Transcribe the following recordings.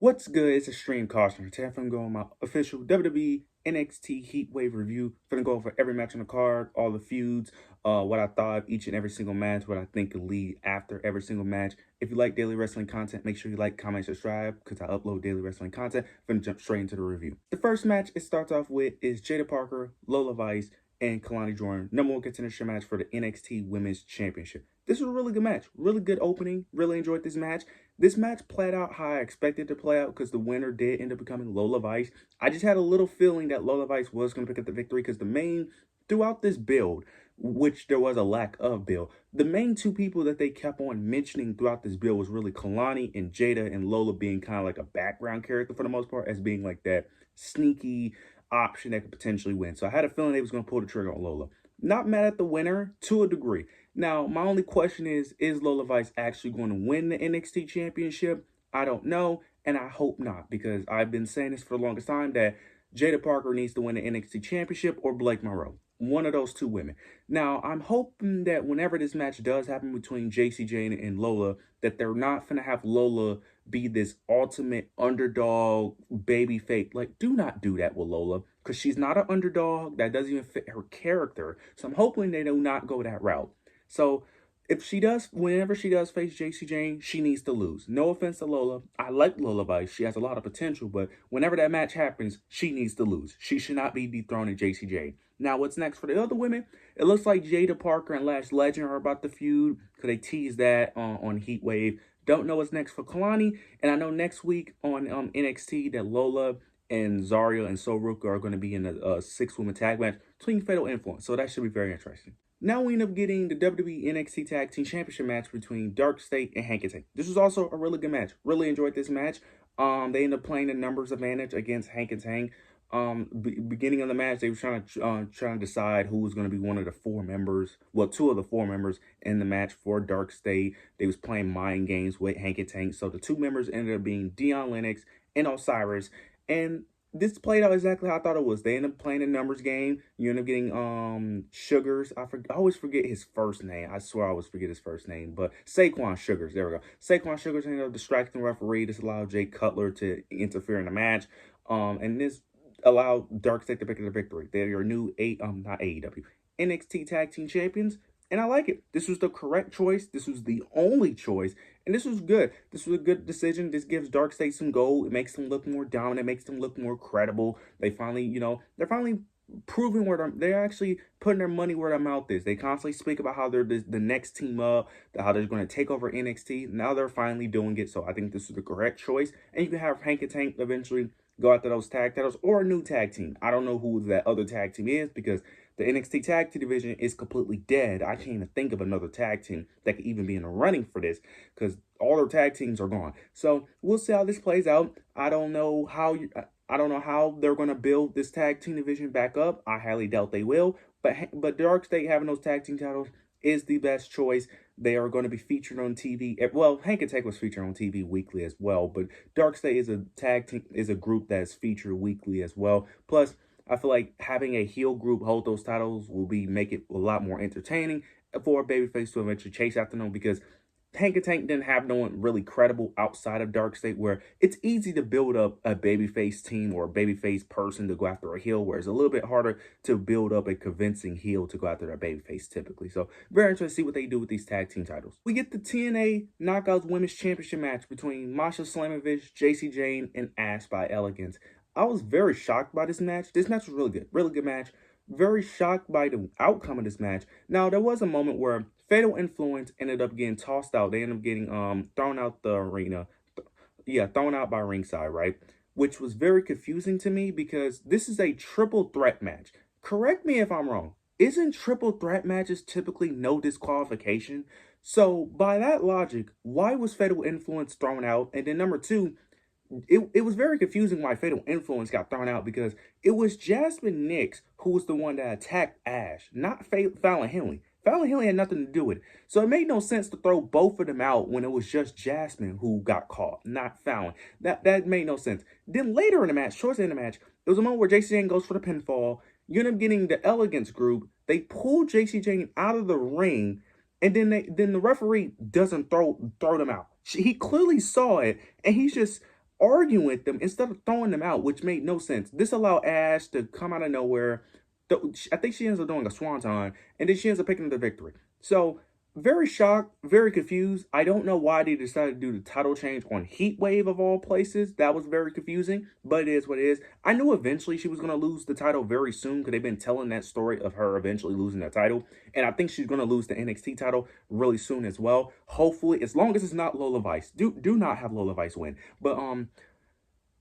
What's good? It's Extreme Caution. Today I'm going my official WWE NXT Heatwave review. Gonna go over every match on the card, all the feuds, what I thought of each and every single match, what I think could lead after every single match. If you like daily wrestling content, make sure you like, comment, subscribe, because I upload daily wrestling content. I'm gonna jump straight into the review. The first match it starts off with is Jada Parker, Lola Vice, and Kalani Jordan, #1 contender match for the NXT Women's Championship. This was a really good match. Really good opening. Really enjoyed this match. This match played out how I expected to play out because the winner did end up becoming Lola Vice. I just had a little feeling that Lola Vice was going to pick up the victory because throughout this build, which there was a lack of build, the main two people that they kept on mentioning throughout this build was really Kalani and Jada, and Lola being kind of like a background character for the most part, as being like that sneaky option that could potentially win. So I had a feeling they was going to pull the trigger on Lola. Not mad at the winner to a degree. Now, my only question is Lola Vice actually going to win the NXT Championship? I don't know, and I hope not, because I've been saying this for the longest time that Jada Parker needs to win the NXT Championship or Blake Monroe. One of those two women. Now, I'm hoping that whenever this match does happen between JCJ and Lola, that they're not going to have Lola be this ultimate underdog baby fake. Like, do not do that with Lola, because she's not an underdog. That doesn't even fit her character. So I'm hoping they do not go that route. So if she does, whenever she does face JC Jane, she needs to lose. No offense to Lola. I like Lola Vice. She has a lot of potential, but whenever that match happens, she needs to lose. She should not be dethroning JC Jane. Now, what's next for the other women? It looks like Jada Parker and Lash Legend are about to feud because they teased that on Heatwave. Don't know what's next for Kalani. And I know next week on NXT that Lola and Zarya and Soruka are going to be in a 6-woman tag match between Fatal Influence. So that should be very interesting. Now we end up getting the WWE NXT Tag Team Championship match between Dark State and Hank and Tank. This was also a really good match. Really enjoyed this match. They ended up playing the numbers advantage against Hank and Tank. Beginning of the match, they were trying to decide who was going to be one of the 4 members. Well, 2 of the 4 members in the match for Dark State. They was playing mind games with Hank and Tank. So the 2 members ended up being Dion Lennox and Osiris. And this played out exactly how I thought it was. They ended up playing a numbers game. You end up getting Sugars. I always forget his first name. I swear I always forget his first name. But Saquon Sugars. There we go. Saquon Sugars ended up distracting the referee. This allowed Jay Cutler to interfere in the match. And this allowed Dark State to pick up the victory. They're your new not AEW NXT Tag Team Champions. And I like it. This was the correct choice. This was the only choice. And this was good. This was a good decision. This gives Dark State some gold. It makes them look more dominant. It makes them look more credible. They finally, they're finally proving where they're actually putting their money where their mouth is. They constantly speak about how they're the next team up, how they're going to take over NXT. Now they're finally doing it. So I think this is the correct choice. And you can have Hank and Tank eventually go after those tag titles or a new tag team. I don't know who that other tag team is because the NXT tag team division is completely dead. I can't even think of another tag team that could even be in the running for this because all their tag teams are gone. So we'll see how this plays out. I don't know how they're going to build this tag team division back up. I highly doubt they will. But Dark State having those tag team titles is the best choice. They are going to be featured on TV. Well, Hank and Tank was featured on TV weekly as well, but Dark State is a tag team, is a group that's featured weekly as well. Plus, I feel like having a heel group hold those titles will make it a lot more entertaining for a babyface to eventually chase after them because Hank and Tank didn't have no one really credible outside of Dark State, where it's easy to build up a babyface team or a babyface person to go after a heel, where it's a little bit harder to build up a convincing heel to go after a babyface typically. So very interested to see what they do with these tag team titles. We get the TNA Knockouts Women's Championship match between Masha Slamovich, JC Jane, and Ash by Elegance. I was very shocked by this match. This match was really good match. Very shocked by the outcome of this match. Now, there was a moment where Fatal Influence ended up getting tossed out. They ended up getting thrown out the arena. Thrown out by ringside, right? Which was very confusing to me because this is a triple threat match. Correct me if I'm wrong. Isn't triple threat matches typically no disqualification? So, by that logic, why was Fatal Influence thrown out? And then number 2, it was very confusing why Fatal Influence got thrown out because it was Jasmine Nix who was the one that attacked Ash, not Fallon Henley. Fallon Henley had nothing to do with it. So it made no sense to throw both of them out when it was just Jasmine who got caught, not Fallon. That made no sense. Then later in the match, towards the end of the match, there was a moment where JC Jane goes for the pinfall. You end up getting the Elegance group. They pull JC Jane out of the ring, and then the referee doesn't throw them out. He clearly saw it, and he's just arguing with them instead of throwing them out, which made no sense. This allowed Ash to come out of nowhere. I think she ends up doing a swanton, and then she ends up picking up the victory. So very shocked, very confused. I don't know why they decided to do the title change on Heatwave of all places. That was very confusing, but it is what it is. I knew eventually she was going to lose the title very soon because they've been telling that story of her eventually losing the title. And I think she's going to lose the NXT title really soon as well. Hopefully, as long as it's not Lola Vice. Do not have Lola Vice win. But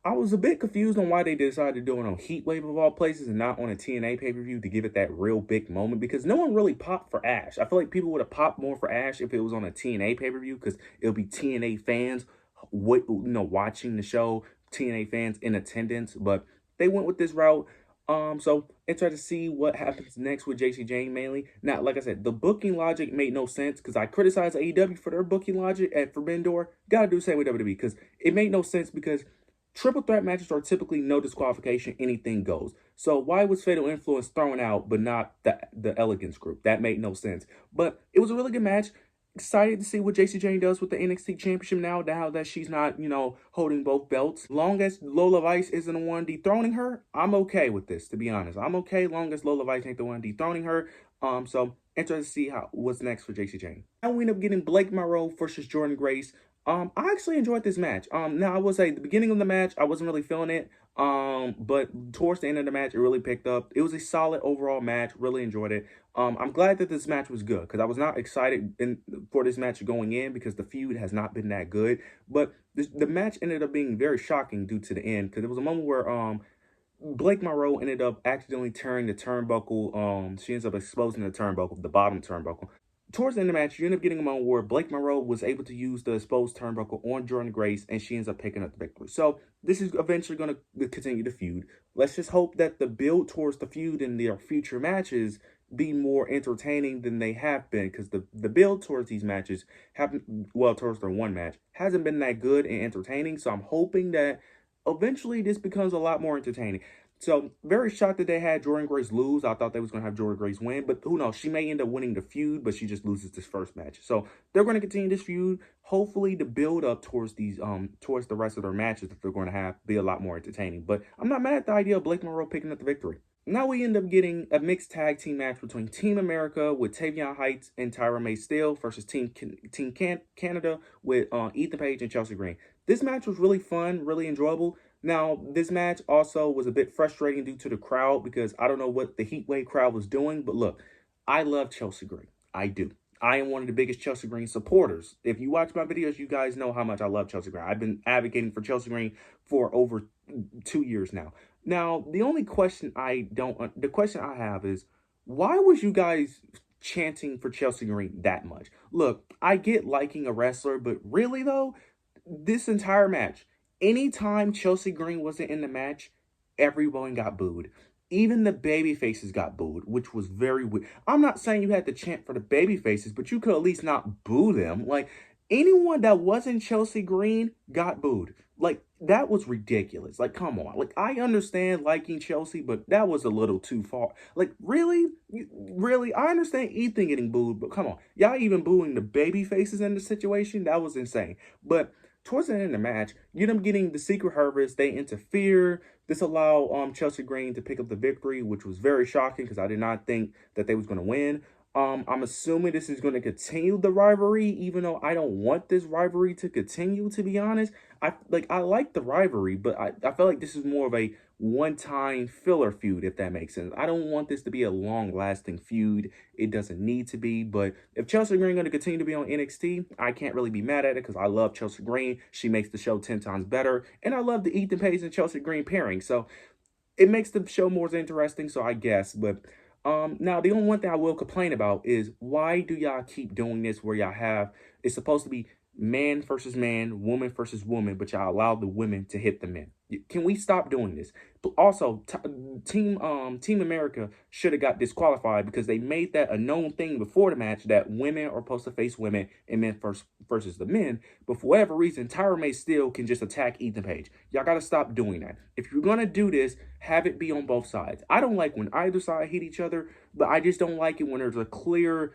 I was a bit confused on why they decided to do it on Heatwave of all places and not on a TNA pay-per-view to give it that real big moment, because no one really popped for Ash. I feel like people would have popped more for Ash if it was on a TNA pay-per-view, because it'll be TNA fans watching the show, TNA fans in attendance, but they went with this route. So interested to see what happens next with JC Jane mainly. Now, like I said, the booking logic made no sense because I criticized AEW for their booking logic at Forbidden Door. Gotta do the same with WWE because it made no sense because triple threat matches are typically no disqualification, anything goes. So why was Fatal Influence thrown out but not the Elegance group? That made no sense. But it was a really good match. Excited to see what JC Jane does with the NXT Championship now that she's not, holding both belts. Long as Lola Vice isn't the one dethroning her, I'm okay with this, to be honest. I'm okay long as Lola Vice ain't the one dethroning her. So interested to see what's next for JC Jane. Now we end up getting Blake Monroe versus Jordan Grace. I actually enjoyed this match. Now I will say the beginning of the match, I wasn't really feeling it. But towards the end of the match, it really picked up. It was a solid overall match. Really enjoyed it. I'm glad that this match was good because I was not excited for this match going in because the feud has not been that good. But the match ended up being very shocking due to the end because it was a moment where Blake Monroe ended up accidentally tearing the turnbuckle. She ends up exposing the turnbuckle, the bottom turnbuckle. Towards the end of the match, you end up getting a moment where Blake Monroe was able to use the exposed turnbuckle on Jordan Grace, and she ends up picking up the victory. So this is eventually going to continue the feud. Let's just hope that the build towards the feud in their future matches be more entertaining than they have been, because the build towards these matches towards their one match hasn't been that good and entertaining. So I'm hoping that eventually this becomes a lot more entertaining. So, very shocked that they had Jordan Grace lose. I thought they was going to have Jordan Grace win, but who knows? She may end up winning the feud, but she just loses this first match. So, they're going to continue this feud. Hopefully, the build up towards towards the rest of their matches that they're going to have be a lot more entertaining. But I'm not mad at the idea of Blake Monroe picking up the victory. Now we end up getting a mixed tag team match between Team America with Tavion Heights and Tyra May Steele versus Team Canada with Ethan Page and Chelsea Green. This match was really fun, really enjoyable. Now, this match also was a bit frustrating due to the crowd because I don't know what the Heatwave crowd was doing. But look, I love Chelsea Green. I do. I am one of the biggest Chelsea Green supporters. If you watch my videos, you guys know how much I love Chelsea Green. I've been advocating for Chelsea Green for over 2 years now. Now, the question I have is, why was you guys chanting for Chelsea Green that much? Look, I get liking a wrestler, but really though, this entire match, anytime Chelsea Green wasn't in the match, everyone got booed. Even the baby faces got booed, which was very weird. I'm not saying you had to chant for the baby faces, but you could at least not boo them. Like, anyone that wasn't Chelsea Green got booed. Like, that was ridiculous. Like, come on. Like, I understand liking Chelsea, but that was a little too far. Like, really? Really? I understand Ethan getting booed, but come on. Y'all even booing the baby faces in the situation? That was insane. But towards the end of the match, you end up getting the Secret Harvest. They interfere. This allowed Chelsea Green to pick up the victory, which was very shocking because I did not think that they was going to win. I'm assuming this is going to continue the rivalry, even though I don't want this rivalry to continue, to be honest. I like the rivalry, but I feel like this is more of a one-time filler feud, if that makes sense. I don't want this to be a long-lasting feud. It doesn't need to be, but if Chelsea Green is going to continue to be on NXT, I can't really be mad at it because I love Chelsea Green. She makes the show 10 times better, and I love the Ethan Page and Chelsea Green pairing, so it makes the show more interesting, so I guess, but now the only one thing I will complain about is why do y'all keep doing this where y'all have, it's supposed to be man versus man, woman versus woman, but y'all allow the women to hit the men. Can we stop doing this? But also, Team America should have got disqualified because they made that a known thing before the match that women are supposed to face women and men versus the men. But for whatever reason, Tyra May Steele can just attack Ethan Page. Y'all got to stop doing that. If you're going to do this, have it be on both sides. I don't like when either side hit each other, but I just don't like it when there's a clear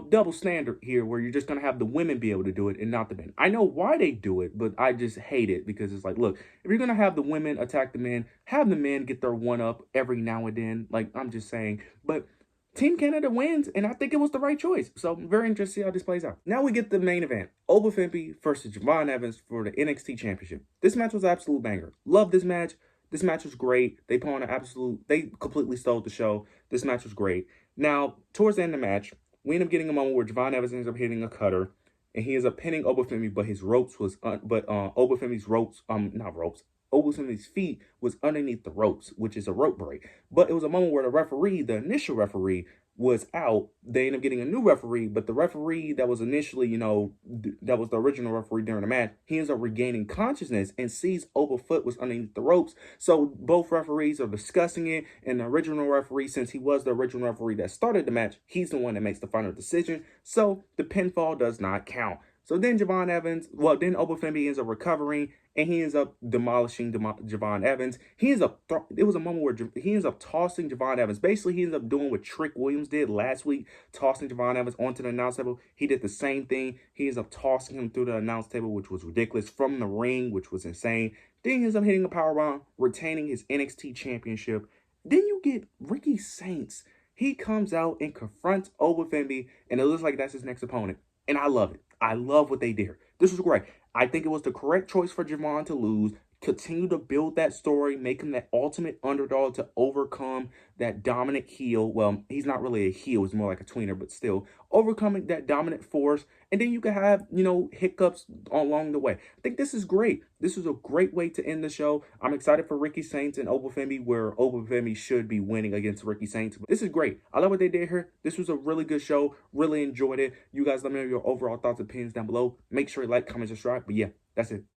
double standard here where you're just going to have the women be able to do it and not the men. I know why they do it, but I just hate it because it's like, look, if you're going to have the women attack the men, have the men get their one up every now and then. Like, I'm just saying. But Team Canada wins, and I think it was the right choice. So I'm very interested to see how this plays out. Now we get the main event. Oba Femi versus Javon Evans for the NXT Championship. This match was an absolute banger. Love this match. This match was great. They completely stole the show. This match was great. Now, towards the end of the match, we end up getting a moment where Javon Evans ends up hitting a cutter, and he ends up pinning Oba Femi, but his ropes was, Oba Femi's ropes, not ropes, Oba Femi's feet was underneath the ropes, which is a rope break. But it was a moment where the referee, the initial referee, was out. They ended up getting a new referee, but the referee that was initially, that was the original referee during the match, he ends up regaining consciousness and sees Oba foot was underneath the ropes. So both referees are discussing it, and the original referee, since he was the original referee that started the match, he's the one that makes the final decision. So the pinfall does not count. So then then Oba Femi ends up recovering, and he ends up demolishing Javon Evans. It was a moment where he ends up tossing Javon Evans. Basically, he ends up doing what Trick Williams did last week, tossing Javon Evans onto the announce table. He did the same thing. He ends up tossing him through the announce table, which was ridiculous, from the ring, which was insane. Then he ends up hitting a powerbomb, retaining his NXT championship. Then you get Ricky Saints. He comes out and confronts Oba Femi, and it looks like that's his next opponent. And I love it. I love what they did here. This was great. I think it was the correct choice for Javon to lose. Continue to build that story, make him that ultimate underdog to overcome that dominant heel. Well, he's not really a heel, he's more like a tweener, but still overcoming that dominant force. And then you can have, hiccups along the way. I think this is great. This is a great way to end the show. I'm excited for Ricky Saints and Oba Femi, where Oba Femi should be winning against Ricky Saints. But this is great. I love what they did here. This was a really good show. Really enjoyed it. You guys let me know your overall thoughts and opinions down below. Make sure you like, comment, subscribe. But yeah, that's it.